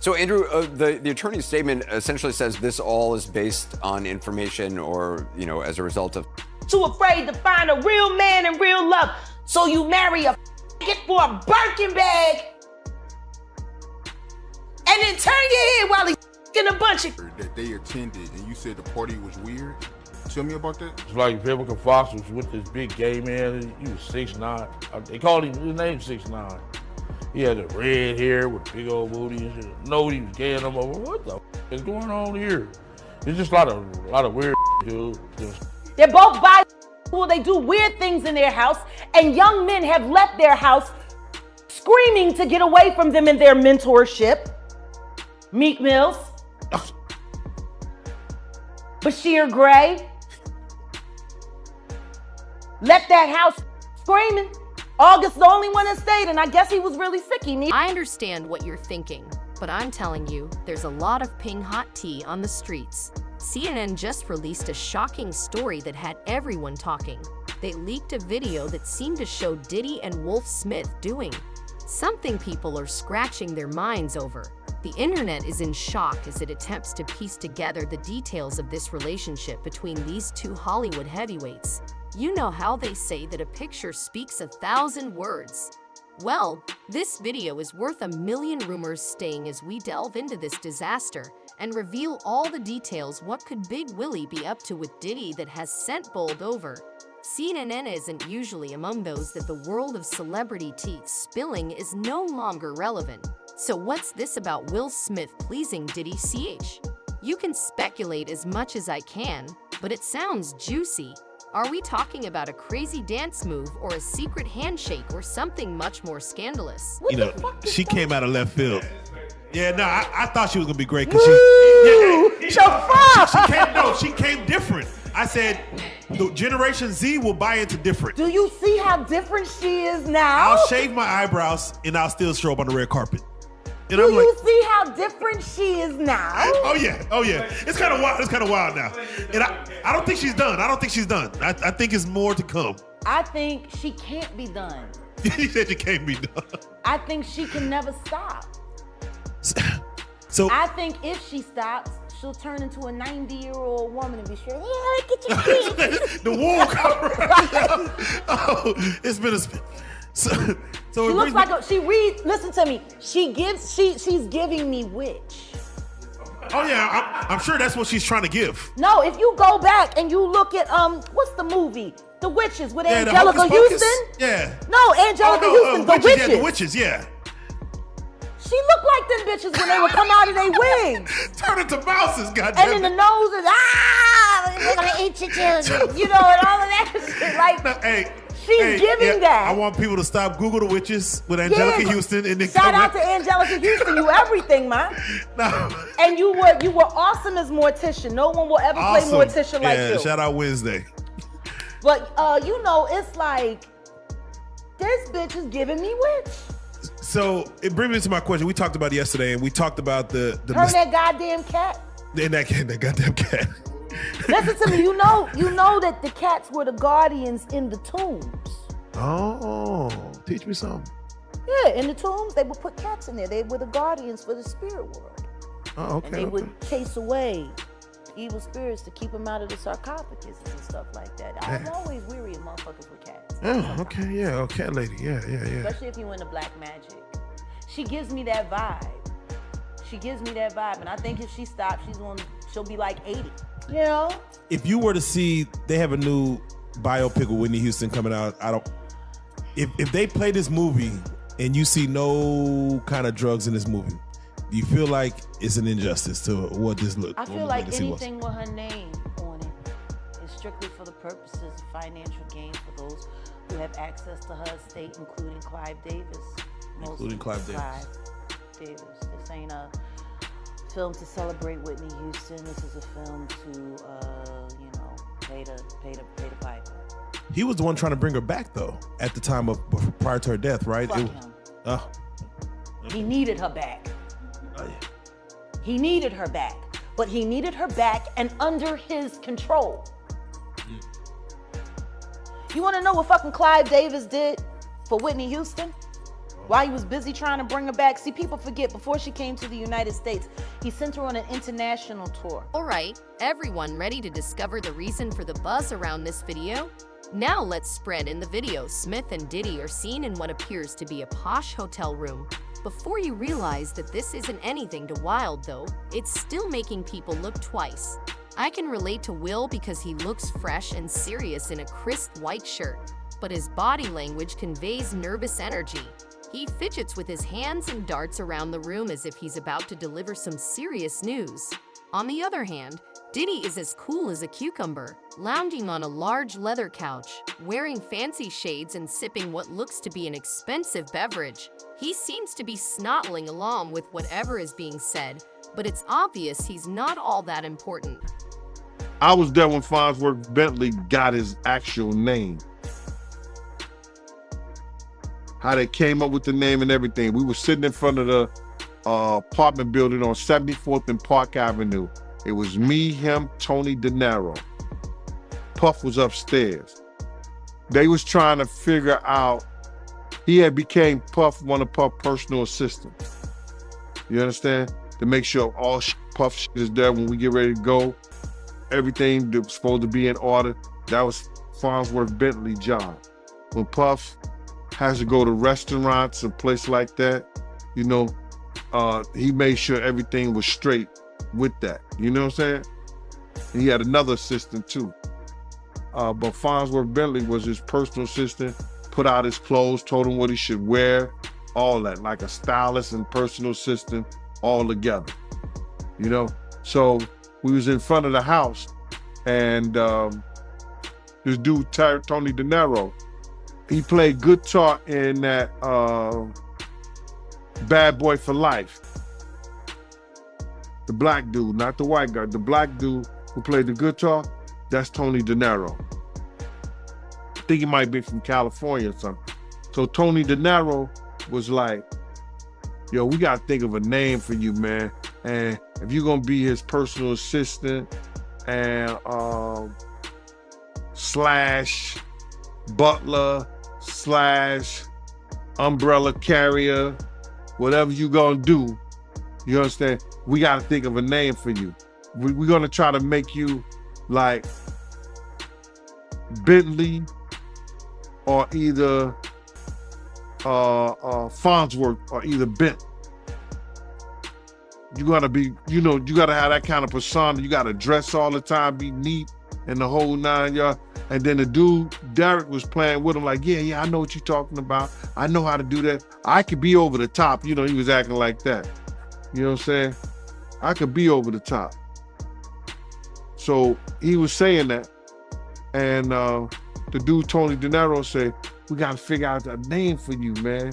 So Andrew, the attorney's statement essentially says this all is based on information or, as a result of... Too afraid to find a real man and real love. So you marry a get for a Birkin bag and then turn your head while he's in a bunch of... That they attended and you said the party was weird. Tell me about that. It's like Vivica Fox was with this big gay man. He was 6'9". They called him, his name 6'9". He had the red hair with big old booty and shit. Nobody was gay no more. What the is going on here? It's just a lot of weird dude. They're both bisexual. They do weird things in their house, and young men have left their house screaming to get away from them in their mentorship. Meek Mills, Bashir Gray, left that house screaming. August the only one that stayed, and I guess he was really sick. I understand what you're thinking, but I'm telling you, there's a lot of ping hot tea on the streets. CNN just released a shocking story that had everyone talking. They leaked a video that seemed to show Diddy and Wolf Smith doing something people are scratching their minds over. The internet is in shock as it attempts to piece together the details of this relationship between these two Hollywood heavyweights. You know how they say that a picture speaks 1,000 words. Well, this video is worth 1,000,000 rumors staying as we delve into this disaster and reveal all the details. What could Big Willie be up to with Diddy that has sent Bold over? CNN isn't usually among those that the world of celebrity teeth spilling is no longer relevant. So what's this about Will Smith pleasing Diddy CH? You can speculate as much as I can, but it sounds juicy. Are we talking about a crazy dance move or a secret handshake or something much more scandalous? She came out of left field. Yeah, no, I thought she was gonna be great because she came different. I said the Generation Z will buy into different. Do you see how different she is now? I'll shave my eyebrows and I'll still show up on the red carpet. And Do you see how different she is now? Oh yeah. It's kind of wild. It's kind of wild now. And I don't think she's done. I think it's more to come. I think she can't be done. You said she can't be done. I think she can never stop. So I think if she stops, she'll turn into a 90-year-old woman and be sure, yeah, get your feet. The wool cover. Oh, it's been a spin. So she looks like listen to me. She's giving me witch. Oh yeah, I'm sure that's what she's trying to give. No, if you go back and you look at what's the movie? The Witches with Angelica Houston? Yeah. No, Angelica Houston, The Witches. Yeah, The Witches, yeah. She looked like them bitches when they would come out of their wigs. Turn into mouses, goddamn. And then the nose is they're gonna eat your children, and all of that shit. Like, no, she's giving that. I want people to stop Google The Witches with Angelica Houston and then shout out to Angelica Houston, you everything, man. No. And you were awesome as Morticia. No one will ever play Morticia like you. Yeah, shout out Wednesday. But it's like this bitch is giving me witch. So it brings me to my question. We talked about it yesterday, and we talked about the that goddamn cat. And that goddamn cat. Listen to me. You know that the cats were the guardians in the tombs. Oh, teach me something. Yeah, in the tombs they would put cats in there. They were the guardians for the spirit world. Oh, okay. And they would chase away evil spirits to keep them out of the sarcophagus and stuff like that. I'm always weary of motherfuckers with cats. Oh, okay, yeah, oh, cat lady, yeah. Especially if you into black magic. She gives me that vibe. And I think if she stops, she'll be like 80. You know? If you were to see, they have a new biopic of Whitney Houston coming out. If they play this movie and you see no kind of drugs in this movie, do you feel like it's an injustice to what this look? I feel like anything with her name on it is strictly for the purposes of financial gain for those who have access to her estate, including Clive Davis. This ain't a film to celebrate Whitney Houston. This is a film to, pay the piper. He was the one trying to bring her back, though, at the time prior to her death, right? Fuck him. He needed her back. Oh, yeah. He needed her back, but he needed her back and under his control. You want to know what fucking Clive Davis did for Whitney Houston? while he was busy trying to bring her back. See, people forget, before she came to the United States, he sent her on an international tour. Alright, everyone ready to discover the reason for the buzz around this video? Now let's spread in the video. Smith and Diddy are seen in what appears to be a posh hotel room. Before you realize that this isn't anything to wild though, it's still making people look twice. I can relate to Will because he looks fresh and serious in a crisp white shirt, but his body language conveys nervous energy. He fidgets with his hands and darts around the room as if he's about to deliver some serious news. On the other hand, Diddy is as cool as a cucumber, lounging on a large leather couch, wearing fancy shades and sipping what looks to be an expensive beverage. He seems to be snottling along with whatever is being said, but it's obvious he's not all that important. I was there when Farnsworth Bentley got his actual name. How they came up with the name and everything. We were sitting in front of the apartment building on 74th and Park Avenue. It was me, him, Tony De Niro. Puff was upstairs. They was trying to figure out, he had became Puff, one of Puff's personal assistants. You understand? To make sure all Puff shit is there when we get ready to go. Everything that was supposed to be in order. That was Farnsworth Bentley's job. When Puff has to go to restaurants and places like that, you know, he made sure everything was straight with that. You know what I'm saying? And he had another assistant too. But Farnsworth Bentley was his personal assistant, put out his clothes, told him what he should wear, all that, like a stylist and personal assistant all together, you know? So we was in front of the house and this dude, Tony De Niro, he played guitar in that Bad Boy for Life. The black dude, not the white guy, the black dude who played the guitar, that's Tony De Niro. I think he might be from California or something. So Tony De Niro was like, yo, we gotta think of a name for you, man. And if you're gonna be his personal assistant and slash butler slash umbrella carrier, whatever you gonna do, you understand? We gotta think of a name for you. We're gonna try to make you like Bentley or either Farnsworth or either Bent. You gotta be, you know, you gotta have that kind of persona. You gotta dress all the time, be neat and the whole 9 yards. And then the dude, Derek, was playing with him like, yeah, I know what you're talking about. I know how to do that. I could be over the top. You know, he was acting like that. You know what I'm saying? I could be over the top. So he was saying that. And the dude, Tony De Niro, said, we gotta figure out a name for you, man.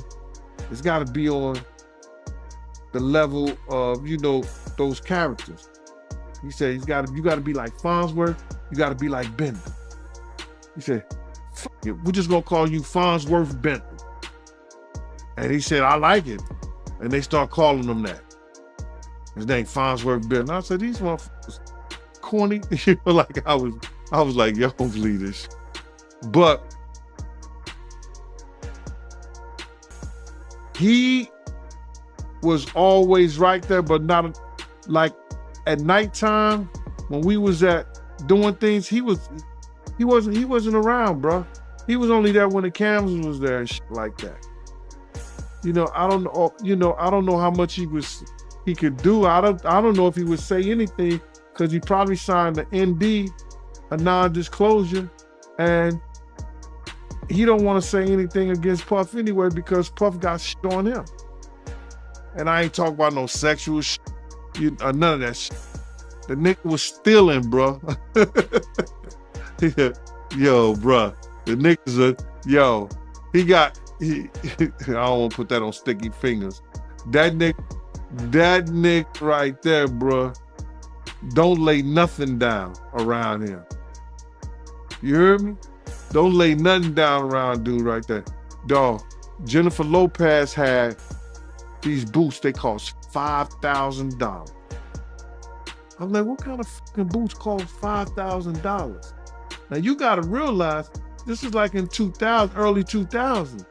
It's gotta be on the level of, you know, those characters. He said, you gotta be like Farnsworth, you gotta be like Bentley. He said, we're just gonna call you Farnsworth Bentley. And he said, I like it. And they start calling him that. His name Farnsworth Bentley. I said, these motherfuckers corny. You know, like I was like, yo, believe this. But he was always right there, but not like at nighttime when we was at doing things, he wasn't around, bro. He was only there when the cameras was there and shit like that. You know, I don't know how much he could do. I don't know if he would say anything because he probably signed the ND, a non-disclosure, and he don't want to say anything against Puff anyway because Puff got shit on him. And I ain't talking about no sexual shit, none of that shit. The nigga was stealing, bro. Yo, bro. The niggas I don't want to put that on sticky fingers. That nigga right there, bro, don't lay nothing down around him. You heard me? Don't lay nothing down around dude right there. Dog, Jennifer Lopez had these boots, they cost $5,000. I'm like, what kind of fucking boots cost $5,000? Now you gotta realize, this is like in 2000, early 2000s.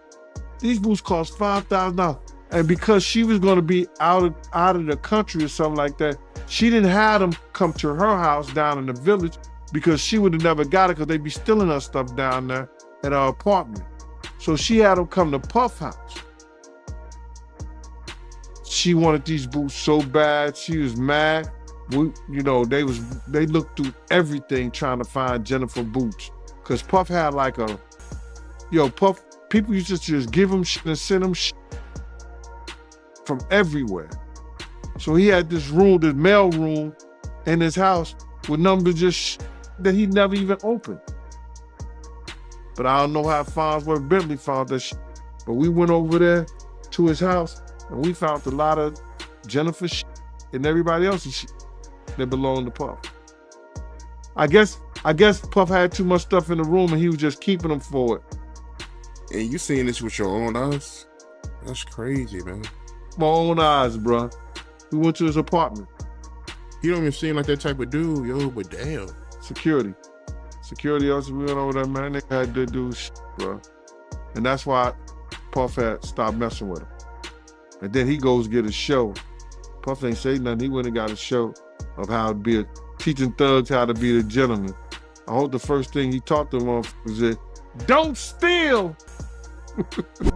These boots cost $5,000. And because she was gonna be out of the country or something like that, she didn't have them come to her house down in the village because she would have never got it because they'd be stealing her stuff down there at our apartment. So she had them come to Puff house. She wanted these boots so bad, she was mad. They looked through everything trying to find Jennifer boots. Cause Puff had like Puff, people used to just give him shit and send him shit from everywhere. So he had this room, this mail room in his house with numbers just that he never even opened. But I don't know how Farnsworth Bentley found that shit. But we went over there to his house and we found a lot of Jennifer shit and everybody else's shit that belonged to Puff. I guess Puff had too much stuff in the room and he was just keeping them for it. And you seeing this with your own eyes? That's crazy, man. My own eyes, bro. We went to his apartment. He don't even seem like that type of dude, yo, but damn. Security officer, we went over there, man. They had to do shit, bro. And that's why Puff had stopped messing with him. And then he goes get a show. Puff ain't say nothing. He went and got a show of how to be teaching thugs how to be the gentleman. I hope the first thing he taught them was that, don't steal.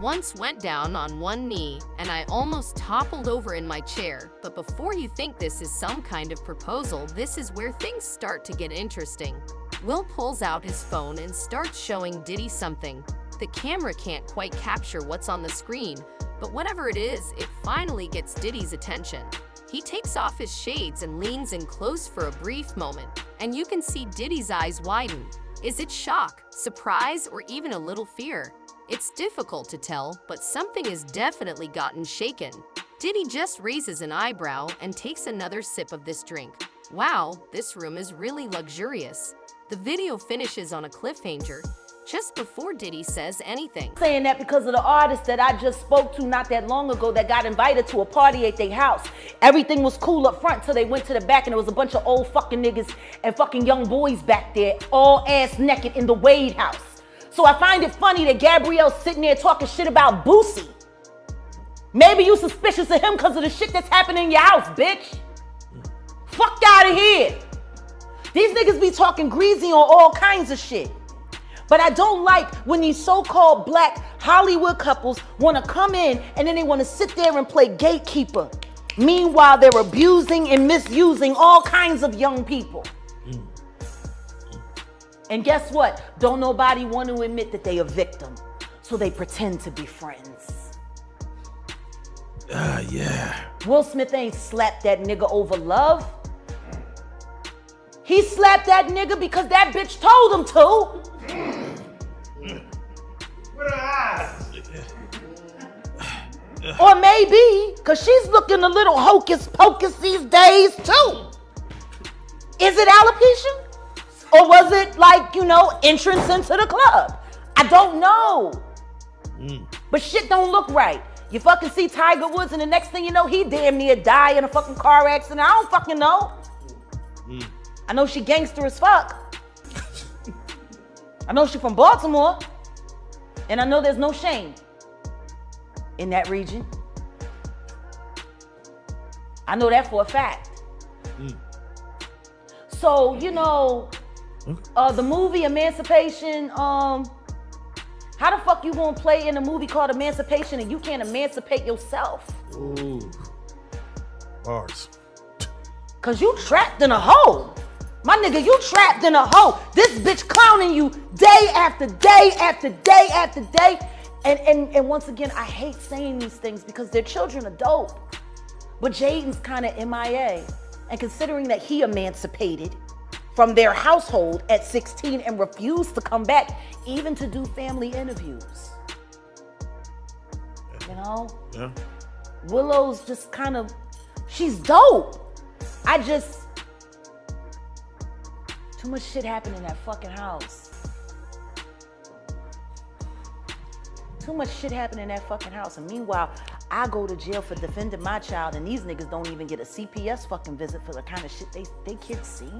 Once went down on one knee, and I almost toppled over in my chair. But before you think this is some kind of proposal, this is where things start to get interesting. Will pulls out his phone and starts showing Diddy something. The camera can't quite capture what's on the screen, but whatever it is, it finally gets Diddy's attention. He takes off his shades and leans in close for a brief moment, and you can see Diddy's eyes widen. Is it shock, surprise, or even a little fear? It's difficult to tell, but something has definitely gotten shaken. Diddy just raises an eyebrow and takes another sip of this drink. Wow, this room is really luxurious. The video finishes on a cliffhanger just before Diddy says anything. Saying that because of the artist that I just spoke to not that long ago that got invited to a party at their house. Everything was cool up front till they went to the back and there was a bunch of old fucking niggas and fucking young boys back there, all ass naked in the Wade house. So I find it funny that Gabrielle's sitting there talking shit about Boosie. Maybe you suspicious of him because of the shit that's happening in your house, bitch. Fuck out of here. These niggas be talking greasy on all kinds of shit. But I don't like when these so-called black Hollywood couples want to come in and then they want to sit there and play gatekeeper. Meanwhile, they're abusing and misusing all kinds of young people. And guess what? Don't nobody want to admit that they a victim. So they pretend to be friends. Yeah. Will Smith ain't slapped that nigga over love. He slapped that nigga because that bitch told him to. With her eyes. Or maybe, because she's looking a little hocus pocus these days too. Is it alopecia? Or was it like, entrance into the club? I don't know. But shit don't look right. You fucking see Tiger Woods and the next thing you know, he damn near die in a fucking car accident. I don't fucking know. I know she gangster as fuck. I know she from Baltimore. And I know there's no shame in that region. I know that for a fact. So, the movie Emancipation, how the fuck you gonna play in a movie called Emancipation and you can't emancipate yourself? Ooh. Bars. Cause you trapped in a hole. My nigga, you trapped in a hole. This bitch clowning you day after day after day after day. And once again, I hate saying these things because their children are dope. But Jaden's kind of MIA. And considering that he emancipated from their household at 16 and refused to come back even to do family interviews. Yeah. Willow's just kind of, she's dope. Too much shit happened in that fucking house. Too much shit happened in that fucking house. And meanwhile, I go to jail for defending my child and these niggas don't even get a CPS fucking visit for the kind of shit they kids see.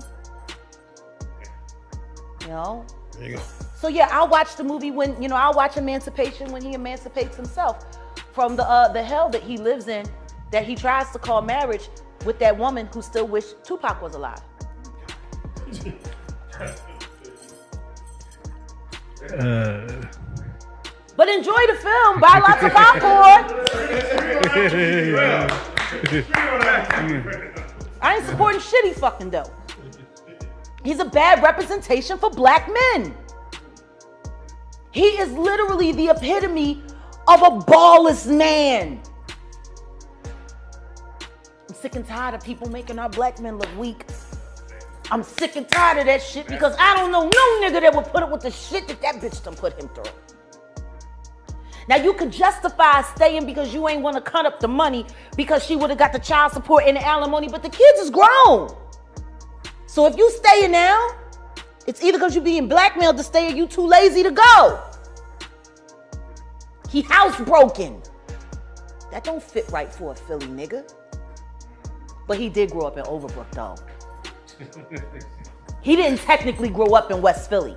There you go. So yeah, I'll watch the movie when, I'll watch Emancipation when he emancipates himself from the hell that he lives in, that he tries to call marriage with that woman who still wished Tupac was alive. But enjoy the film, buy lots of popcorn. I ain't supporting shit he fucking do. He's a bad representation for black men. He is literally the epitome of a ballless man. I'm sick and tired of people making our black men look weak. I'm sick and tired of that shit because I don't know no nigga that would put up with the shit that bitch done put him through. Now you could justify staying because you ain't want to cut up the money because she would have got the child support and the alimony, but the kids is grown. So if you staying now, it's either because you being blackmailed to stay or you too lazy to go. He housebroken. That don't fit right for a Philly nigga. But he did grow up in Overbrook though. He didn't technically grow up in West Philly.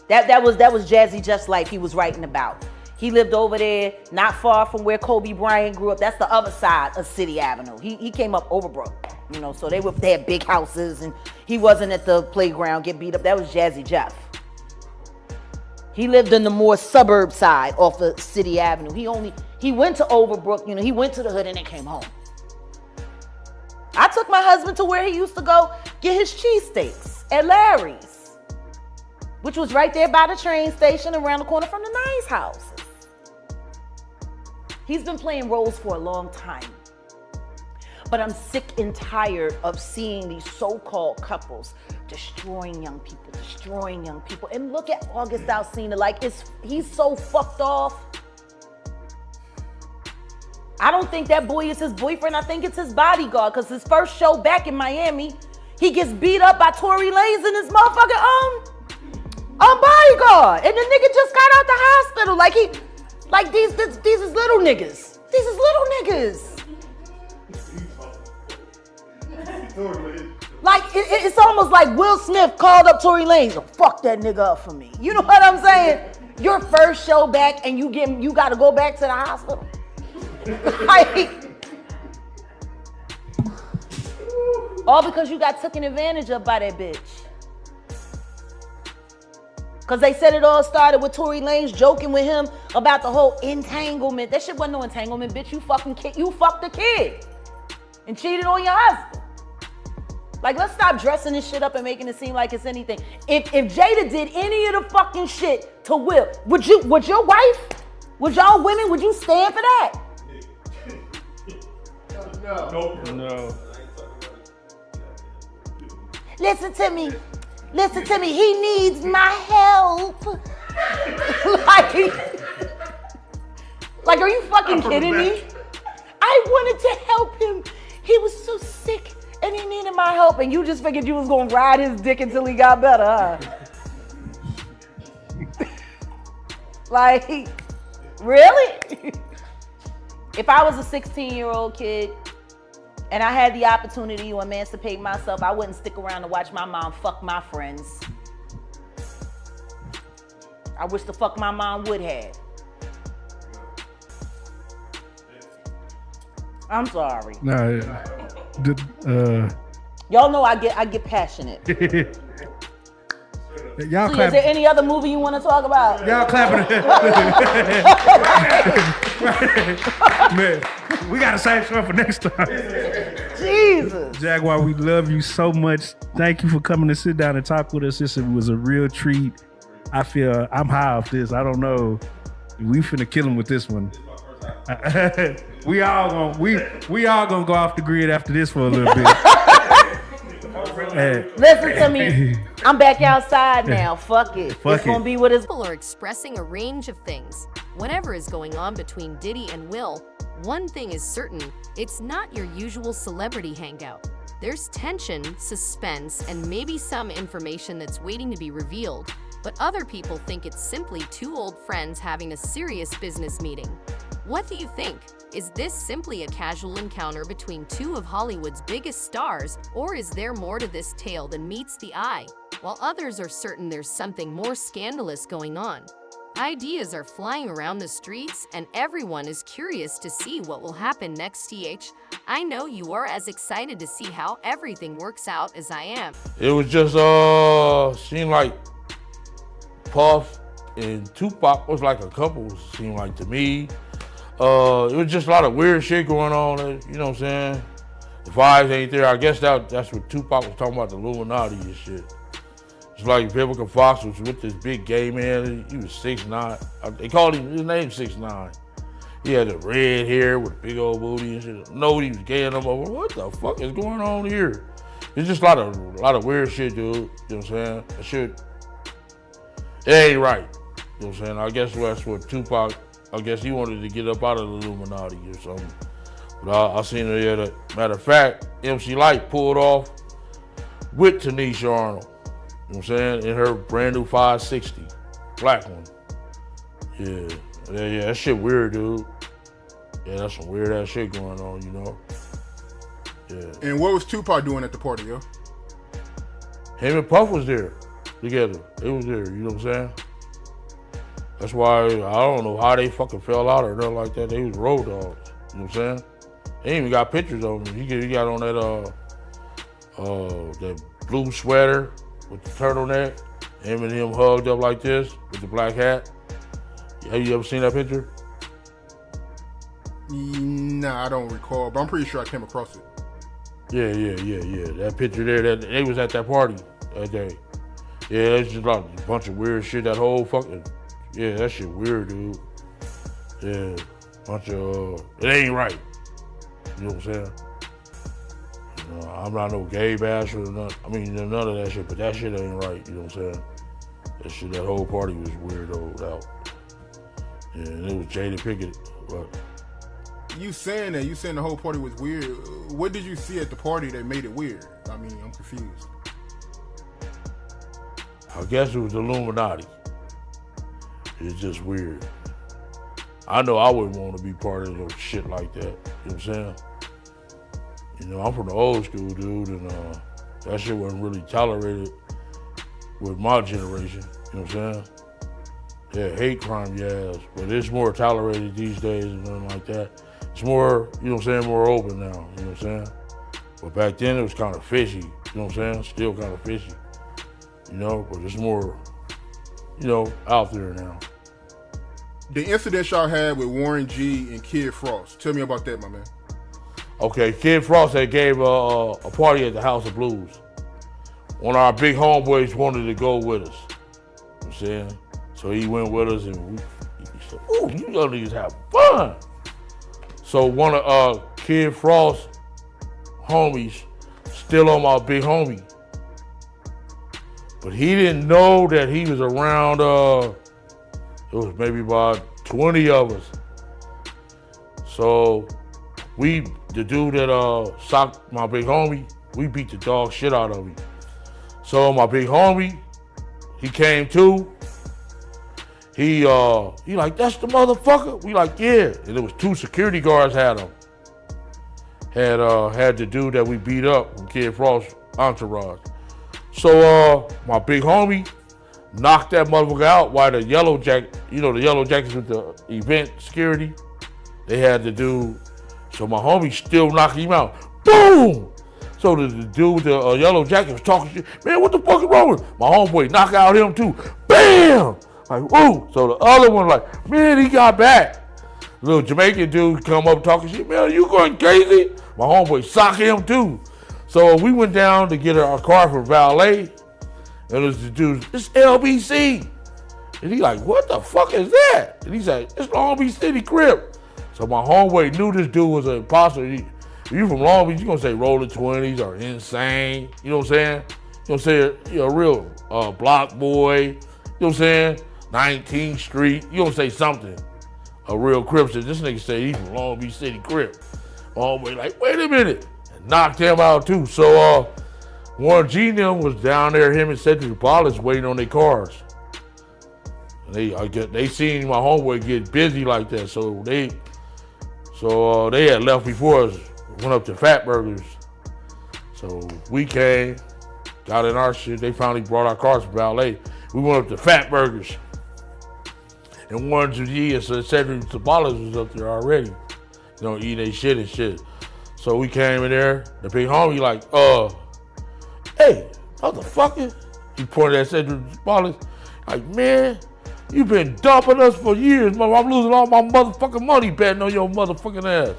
That was Jazzy Just Life he was writing about. He lived over there, not far from where Kobe Bryant grew up. That's the other side of City Avenue. He came up Overbrook, so they had big houses and he wasn't at the playground get beat up. That was Jazzy Jeff. He lived in the more suburb side off of City Avenue. He went to Overbrook, he went to the hood and then came home. I took my husband to where he used to go get his cheesesteaks at Larry's, which was right there by the train station around the corner from the Nice houses. He's been playing roles for a long time. But I'm sick and tired of seeing these so-called couples destroying young people. And look at August Alsina, he's so fucked off. I don't think that boy is his boyfriend. I think it's his bodyguard, because his first show back in Miami, he gets beat up by Tory Lanez and his motherfucking bodyguard. And the nigga just got out the hospital. These is little niggas. These is little niggas. It's almost like Will Smith called up Tory Lanez. Oh, fuck that nigga up for me. You know what I'm saying? Your first show back and you got to go back to the hospital. All because you got taken advantage of by that bitch. Because they said it all started with Tory Lanez joking with him about the whole entanglement. That shit wasn't no entanglement, bitch. You fucked the kid and cheated on your husband. Let's stop dressing this shit up and making it seem like it's anything. If Jada did any of the fucking shit to Will, would your wife, would y'all women, would you stand for that? No. Listen to me. He needs my help. Are you fucking kidding me? I wanted to help him. He was so sick and he needed my help. And you just figured you was gonna ride his dick until he got better, huh? Really? If I was a 16-year-old kid and I had the opportunity to emancipate myself, I wouldn't stick around to watch my mom fuck my friends. I wish the fuck my mom would have. I'm sorry. Y'all know I get passionate. Y'all so is there any other movie you want to talk about? Y'all clapping. Man, we got to save some for next time. Jesus. Jaguar, we love you so much. Thank you for coming to sit down and talk with us. This was a real treat. I feel I'm high off this. I don't know. We finna kill him with this one. we all gonna go off the grid after this for a little bit. Listen to me. I'm back outside now. Fuck it. It's gonna be what it's. People are expressing a range of things. Whatever is going on between Diddy and Will, one thing is certain, it's not your usual celebrity hangout. There's tension, suspense, and maybe some information that's waiting to be revealed. But other people think it's simply two old friends having a serious business meeting. What do you think? Is this simply a casual encounter between two of Hollywood's biggest stars, or is there more to this tale than meets the eye? while others are certain there's something more scandalous going on. Ideas are flying around the streets, and everyone is curious to see what will happen next. I know you are as excited to see how everything works out as I am. It was just, seemed like Puff and Tupac was like a couple, seemed like to me. It was just a lot of weird shit going on, you know what I'm saying? The vibes ain't there. I guess that's what Tupac was talking about, the Illuminati and shit. It's like Vivica Fox was with this big gay man. He was 6'9". They called him, his name 6'9". He had the red hair with big old booty and shit. No, he was gay and I'm like, what the fuck is going on here? It's just a lot of weird shit, dude. You know what I'm saying? That shit, it ain't right. You know what I'm saying? I guess that's what Tupac, I guess he wanted to get up out of the Illuminati or something. But I seen it there. Matter of fact, MC Lyte pulled off with Tanisha Arnold. You know what I'm saying? In her brand new 560, black one. Yeah, that shit weird, dude. Yeah, that's some weird ass shit going on, you know? Yeah. And what was Tupac doing at the party, yo? Him and Puff was there together. They was there, you know what I'm saying? That's why I don't know how they fucking fell out or nothing like that. They was road dogs, you know what I'm saying? They even got pictures of him. He got on that blue sweater with the turtleneck, him and him hugged up like this with the black hat. Have you ever seen that picture? Nah, I don't recall, but I'm pretty sure I came across it. Yeah. That picture there, they was at that party that day. Yeah, it's just like a bunch of weird shit. That whole fucking, yeah, that shit weird, dude. Yeah, bunch of, it ain't right. You know what I'm saying? You know, I'm not no gay basher or nothing. I mean, none of that shit, but that shit ain't right. You know what I'm saying? That shit, that whole party was weirdoed out. Yeah, and it was Jada Pinkett. But You saying the whole party was weird. What did you see at the party that made it weird? I mean, I'm confused. I guess it was the Illuminati. It's just weird. I know I wouldn't want to be part of no shit like that. You know what I'm saying? You know, I'm from the old school, dude, and that shit wasn't really tolerated with my generation. You know what I'm saying? Yeah, hate crime, yes, but it's more tolerated these days and nothing like that. It's more, you know what I'm saying, more open now, you know what I'm saying? But back then it was kind of fishy, you know what I'm saying? Still kind of fishy, you know, but it's more, you know, out there now. The incident y'all had with Warren G and Kid Frost. Tell me about that, my man. Okay, Kid Frost had gave a party at the House of Blues. One of our big homeboys wanted to go with us, you know what I'm saying? So he went with us and he said, ooh, you young niggas have fun. So one of Kid Frost's homies still on my big homie. But he didn't know that he was around, it was maybe about 20 of us. So the dude that socked my big homie, we beat the dog shit out of him. So my big homie, he came too. He like, that's the motherfucker? We like, yeah. And there was 2 security guards had him. Had the dude that we beat up from Kid Frost entourage. So my big homie knocked that motherfucker out while the yellow jacket, you know, the yellow jackets with the event security, they had the dude. So my homie still knocked him out. Boom! So the dude with the yellow jacket was talking shit. Man, what the fuck is wrong with him? My homeboy knocked out him too. Bam! Like, woo! So the other one like, man, he got back. Little Jamaican dude come up talking shit. Man, are you going crazy? My homeboy socked him too. So we went down to get our car for valet. And it was the dude, it's LBC. And he like, what the fuck is that? And he said, it's Long Beach City Crip. So my homeboy knew this dude was an imposter. If you from Long Beach, you gonna say Rolling 20s or Insane. You know what I'm saying? You gonna say, you know, real block boy. You know what I'm saying? 19th Street. You gonna say something. A real Crip. So this nigga say he's from Long Beach City Crip. My homeboy like, wait a minute. And knocked him out too. So Warren G and them was down there, him and Cedric Wallace waiting on their cars. And they seen my homeboy get busy like that, so they had left before us, went up to Fat Burgers. So we came, got in our shit. They finally brought our cars to valet. We went up to Fat Burgers. And Warren G and Cedric Sabalas was up there already, you know, eating their shit and shit. So we came in there. The big homie like, hey, motherfucker. He pointed at Cedric Sabalas, like, man, you been dumping us for years, mother. I'm losing all my motherfucking money betting on your motherfucking ass.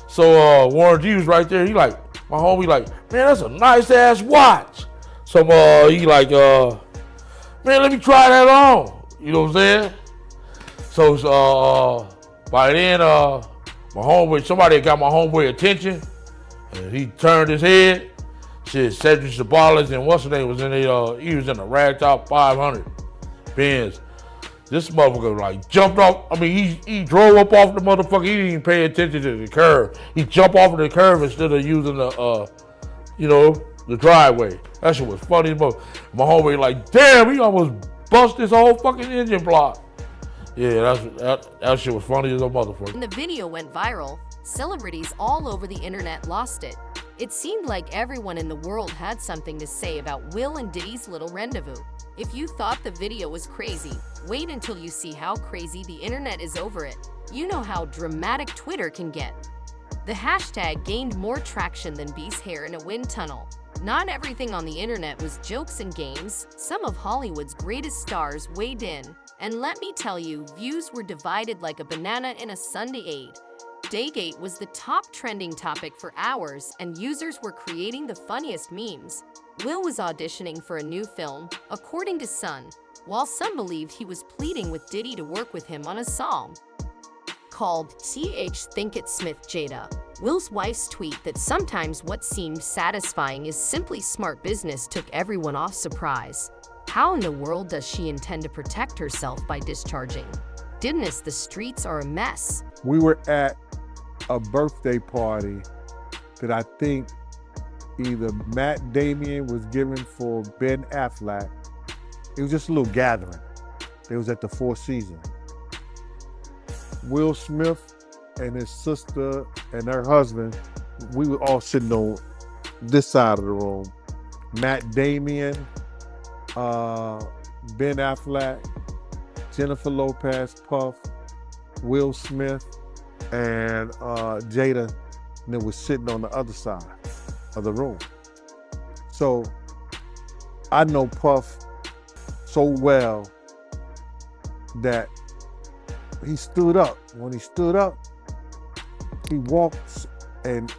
So Warren G was right there. He like, my homie like, man, that's a nice ass watch. So he like, man, let me try that on. You know what I'm saying? So by then, my homeboy, somebody got my homeboy attention, and he turned his head. Shit, Cedric Sabalas and what's his name was in the, he was in a ragtop 500 Benz. This motherfucker like jumped off. I mean, he drove up off the motherfucker. He didn't even pay attention to the curve. He jumped off of the curve instead of using the, you know, the driveway. That shit was funny as most. My homeboy like, damn, he almost bust his whole fucking engine block. Yeah, that shit was funny as a motherfucker. When the video went viral, celebrities all over the internet lost it. It seemed like everyone in the world had something to say about Will and Diddy's little rendezvous. If you thought the video was crazy, wait until you see how crazy the internet is over it. You know how dramatic Twitter can get. The hashtag gained more traction than Bee's hair in a wind tunnel. Not everything on the internet was jokes and games. Some of Hollywood's greatest stars weighed in. And let me tell you, views were divided like a banana in a sundae. Daygate was the top trending topic for hours, and users were creating the funniest memes. Will was auditioning for a new film, according to Sun, while some believed he was pleading with Diddy to work with him on a song called Think It Smith Jada. Will's wife's tweet that sometimes what seemed satisfying is simply smart business took everyone off surprise. How in the world does she intend to protect herself by discharging? Goodness, the streets are a mess. We were at a birthday party that I think either Matt Damien was giving for Ben Affleck. It was just a little gathering. It was at the Four Seasons. Will Smith and his sister and her husband, we were all sitting on this side of the room. Matt Damien, Ben Affleck, Jennifer Lopez, Puff, Will Smith, and Jada, and it was sitting on the other side of the room. So I know Puff so well that he stood up. When he stood up, he walked and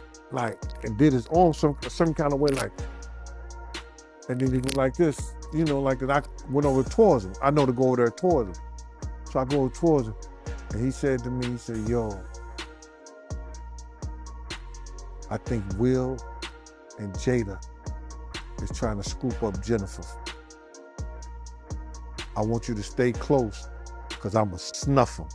did his arm some kind of way, like, and then he went like this, you know, like, and I went over towards him. I know to go over there towards him. So I go towards him, and he said to me, he said, yo, I think Will and Jada is trying to scoop up Jennifer. I want you to stay close, because I'm going to snuff him.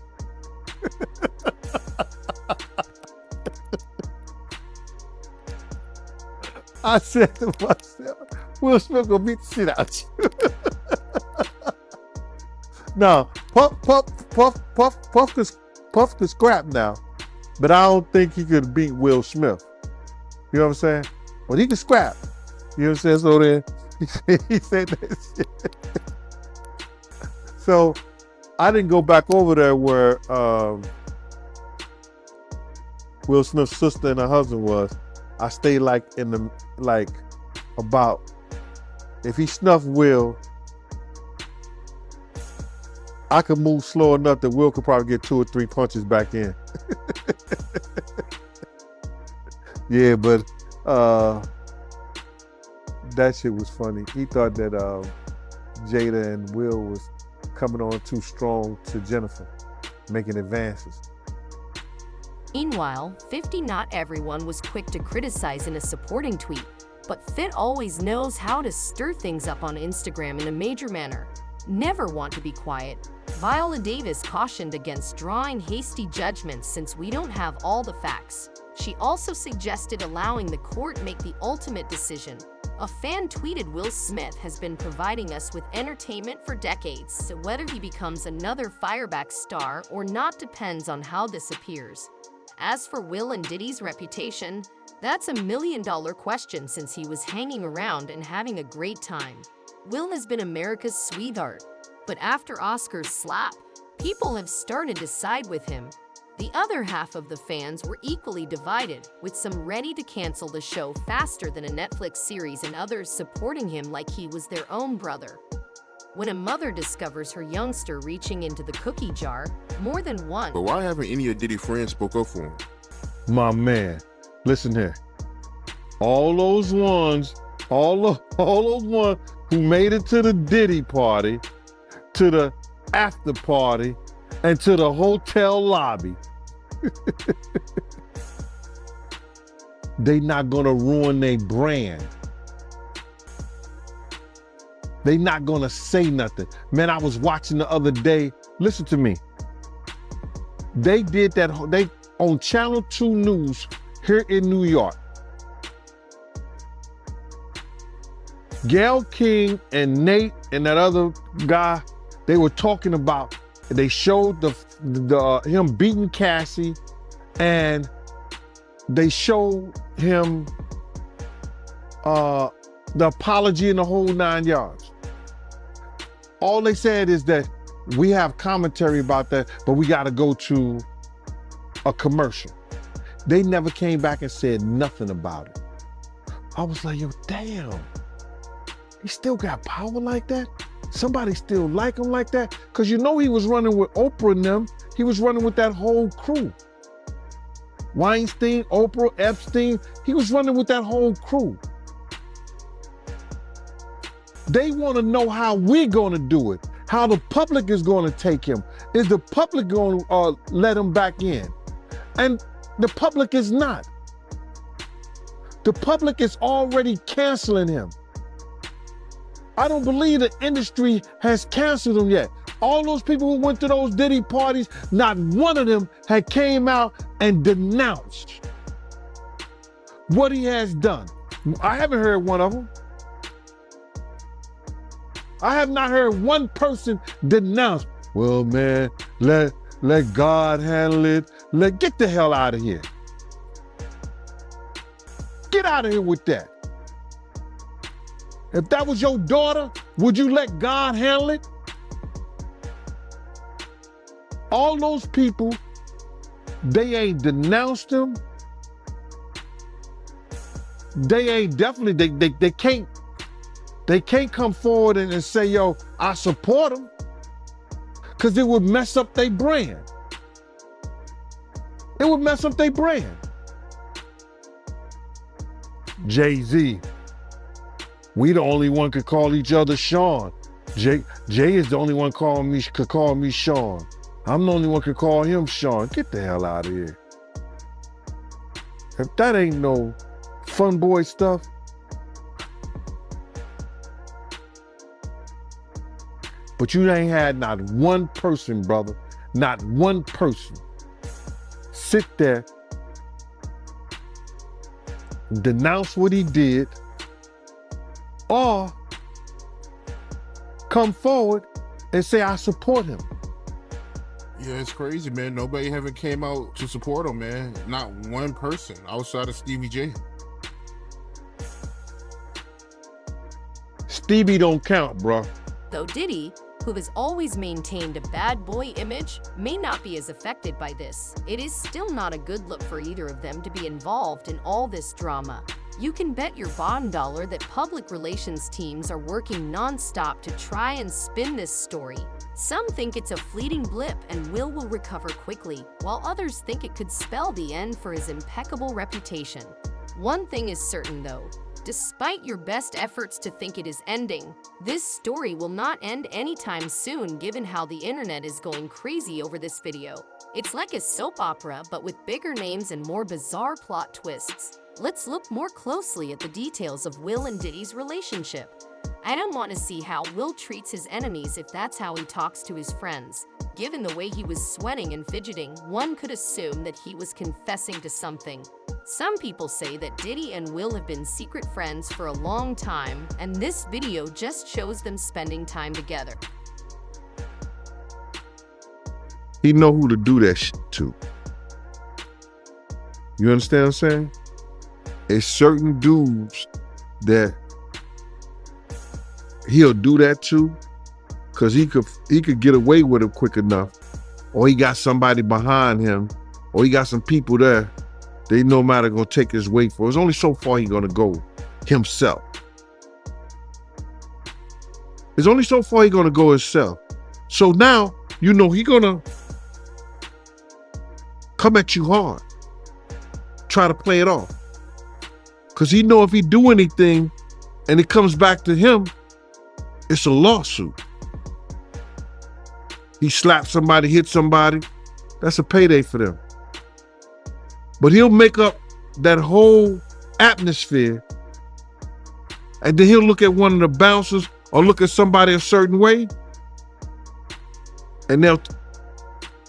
I said to myself, Will Smith gonna beat the shit out you. Now, Puff could scrap now, but I don't think he could beat Will Smith. You know what I'm saying? Well, he could scrap. You know what I'm saying? So then he said that shit. So I didn't go back over there where Will Smith's sister and her husband was. I stayed about, if he snuffed Will, I could move slow enough that Will could probably get 2 or 3 punches back in. Yeah, but that shit was funny. He thought that Jada and Will was coming on too strong to Jennifer, making advances. Meanwhile, 50 Not everyone was quick to criticize in a supporting tweet, but Fit always knows how to stir things up on Instagram in a major manner. Never want to be quiet. Viola Davis cautioned against drawing hasty judgments since we don't have all the facts. She also suggested allowing the court make the ultimate decision. A fan tweeted, Will Smith has been providing us with entertainment for decades, so whether he becomes another fireback star or not depends on how this appears. As for Will and Diddy's reputation, That's $1 million question since he was hanging around and having a great time. Will has been America's sweetheart, but after Oscar's slap, people have started to side with him. The other half of the fans were equally divided, with some ready to cancel the show faster than a Netflix series and others supporting him like he was their own brother. When a mother discovers her youngster reaching into the cookie jar, more than one. But why haven't any of Diddy's friends spoke up for him? My man, listen here. All those ones who made it to the Diddy party, to the after party, and to the hotel lobby, they not gonna ruin their brand. They not gonna say nothing. Man, I was watching the other day. Listen to me. They did that, they on Channel 2 News here in New York. Gayle King and Nate and that other guy, they were talking about, they showed him beating Cassie, and they showed him the apology in the whole 9 yards. All they said is that we have commentary about that, but we got to go to a commercial. They never came back and said nothing about it. I was like, yo, damn. He still got power like that? Somebody still like him like that? Because you know he was running with Oprah and them. He was running with that whole crew. Weinstein, Oprah, Epstein. He was running with that whole crew. They want to know how we're going to do it, how the public is going to take him. Is the public going to let him back in? And the public is not. The public is already canceling him. I don't believe the industry has canceled him yet. All those people who went to those Diddy parties, not one of them had came out and denounced what he has done. I haven't heard one of them. I have not heard one person denounce, well, man, let God handle it. Get the hell out of here. Get out of here with that. If that was your daughter, would you let God handle it? All those people, they ain't denounced him. They ain't definitely, they can't come forward and say, yo, I support him. Because it would mess up their brand. It would mess up their brand. Jay-Z. We the only one could call each other Sean. Jay is the only one could call me Sean. I'm the only one could call him Sean. Get the hell out of here. If that ain't no fun boy stuff. But you ain't had not one person, brother, not one person sit there, denounce what he did, or come forward and say, I support him. Yeah, it's crazy, man. Nobody haven't came out to support him, man. Not one person outside of Stevie J. Stevie don't count, bro. Though Diddy, who has always maintained a bad boy image, may not be as affected by this, it is still not a good look for either of them to be involved in all this drama. You can bet your bottom dollar that public relations teams are working non-stop to try and spin this story. Some think it's a fleeting blip and Will recover quickly, while others think it could spell the end for his impeccable reputation. One thing is certain though, despite your best efforts to think it is ending, this story will not end anytime soon given how the internet is going crazy over this video. It's like a soap opera but with bigger names and more bizarre plot twists. Let's look more closely at the details of Will and Diddy's relationship. I don't want to see how Will treats his enemies if that's how he talks to his friends. Given the way he was sweating and fidgeting, one could assume that he was confessing to something. Some people say that Diddy and Will have been secret friends for a long time, and this video just shows them spending time together. He know who to do that shit to. You understand what I'm saying? It's certain dudes that he'll do that to because he could get away with it quick enough, or he got somebody behind him, or he got some people there. They no matter gonna take his weight for. It's only so far he gonna go himself. It's only so far he gonna go himself. So now you know he gonna come at you hard, try to play it off, because he know if he do anything and it comes back to him, it's a lawsuit. He slapped somebody, hit somebody, that's a payday for them. But he'll make up that whole atmosphere, and then he'll look at one of the bouncers or look at somebody a certain way, and they'll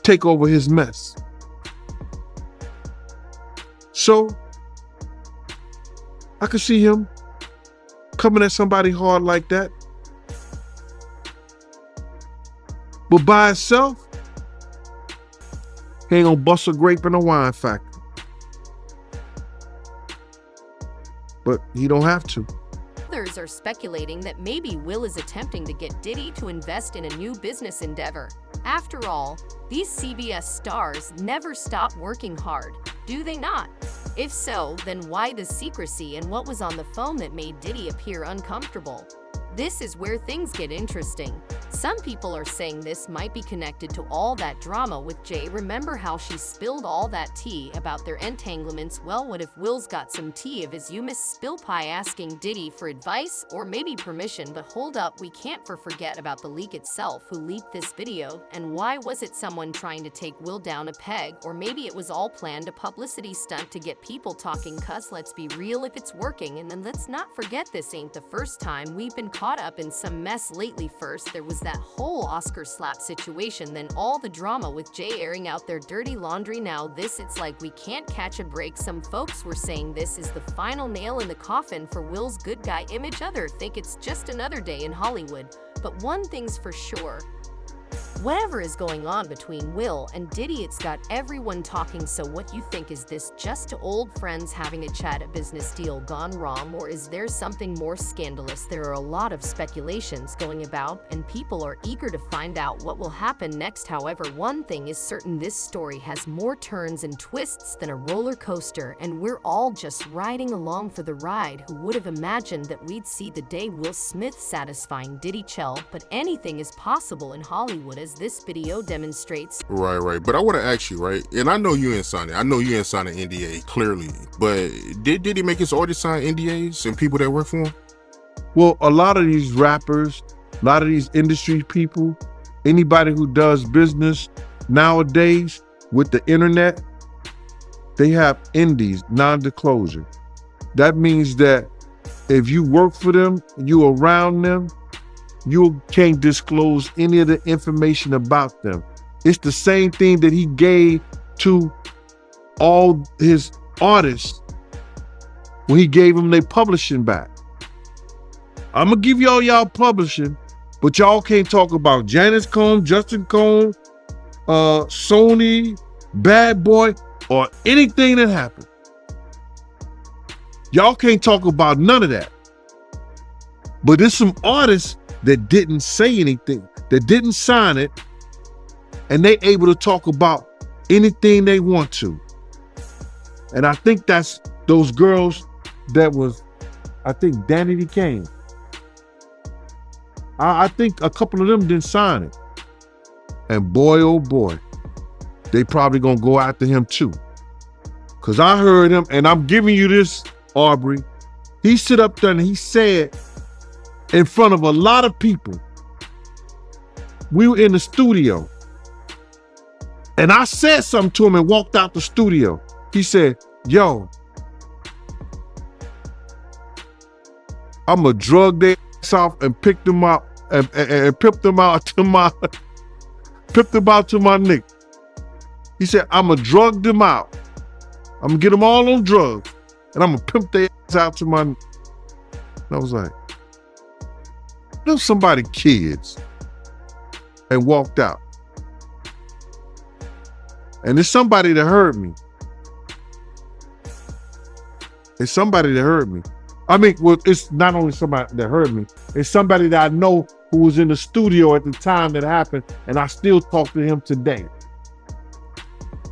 take over his mess. So I could see him coming at somebody hard like that. But by itself, he ain't gonna bust a grape in a wine factory. But he don't have to. Others are speculating that maybe Will is attempting to get Diddy to invest in a new business endeavor. After all, these CBS stars never stop working hard, do they not? If so, then why the secrecy, and what was on the phone that made Diddy appear uncomfortable? This is where things get interesting. Some people are saying this might be connected to all that drama with Jay. Remember how she spilled all that tea about their entanglements? Well, what if Will's got some tea of his you miss spill pie, asking Diddy for advice or maybe permission? But hold up, we can't forget about the leak itself. Who leaked this video, and why was it someone trying to take Will down a peg? Or maybe it was all planned, a publicity stunt to get people talking, cuz let's be real, if it's working, and then let's not forget this ain't the first time we've been caught up in some mess lately. First, there was that whole Oscar slap situation, then all the drama with Jay airing out their dirty laundry. Now this, it's like we can't catch a break. Some folks were saying this is the final nail in the coffin for Will's good guy image. Others think it's just another day in Hollywood. But one thing's for sure, whatever is going on between Will and Diddy, it's got everyone talking. So what you think? Is this just old friends having a chat, a business deal gone wrong, or is there something more scandalous? There are a lot of speculations going about, and people are eager to find out what will happen next. However, one thing is certain, this story has more turns and twists than a roller coaster, and we're all just riding along for the ride. Who would have imagined that we'd see the day Will Smith satisfying Diddy Chell? But anything is possible in Hollywood, as this video demonstrates. Right. But I want to ask you, right? And I know you ain't signed it. I know you ain't signed an NDA, clearly. But did he make his artists sign NDAs and people that work for him? Well, a lot of these rappers, a lot of these industry people, anybody who does business nowadays with the internet, they have NDAs, non-disclosure. That means that if you work for them, you around them, you can't disclose any of the information about them. It's the same thing that he gave to all his artists when he gave them their publishing back. I'm gonna give y'all publishing, but y'all can't talk about Janice Combs, Justin Combs, Sony, Bad Boy, or anything that happened. Y'all can't talk about none of that. But there's some artists that didn't say anything, that didn't sign it, and they able to talk about anything they want to. And I think that's those girls that was, I think Danny Kane. I think a couple of them didn't sign it. And boy, oh boy, they probably gonna go after him too. Cause I heard him, and I'm giving you this, Aubrey. He stood up there and he said, in front of a lot of people, we were in the studio, and I said something to him and walked out the studio. He said, yo, I'm gonna drug their ass off and pick them up and pip them out to my nigga. He said, I'm gonna drug them out. I'm gonna get them all on drugs, and I'm gonna pimp their ass out to my. And I was like, there's somebody kids, and walked out. And there's somebody that heard me. It's somebody that heard me. I mean, well, it's not only somebody that heard me, it's somebody that I know who was in the studio at the time that happened, and I still talk to him today.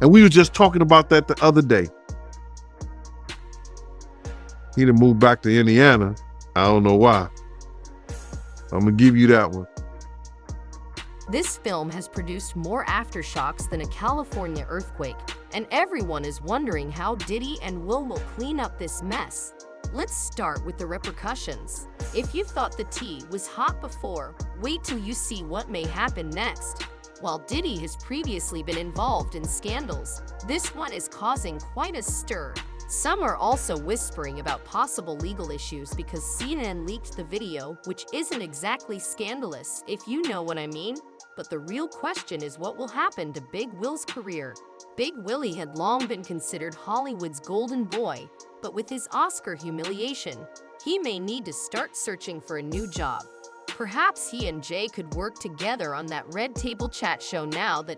And we were just talking about that the other day. He done moved back to Indiana. I don't know why. I'm gonna give you that one. This film has produced more aftershocks than a California earthquake, and everyone is wondering how Diddy and Will clean up this mess. Let's start with the repercussions. If you thought the tea was hot before, wait till you see what may happen next. While Diddy has previously been involved in scandals, this one is causing quite a stir. Some are also whispering about possible legal issues because CNN leaked the video, which isn't exactly scandalous, if you know what I mean. But the real question is what will happen to Big Will's career. Big Willie had long been considered Hollywood's golden boy, but with his Oscar humiliation, he may need to start searching for a new job. Perhaps he and Jay could work together on that Red Table Chat show now that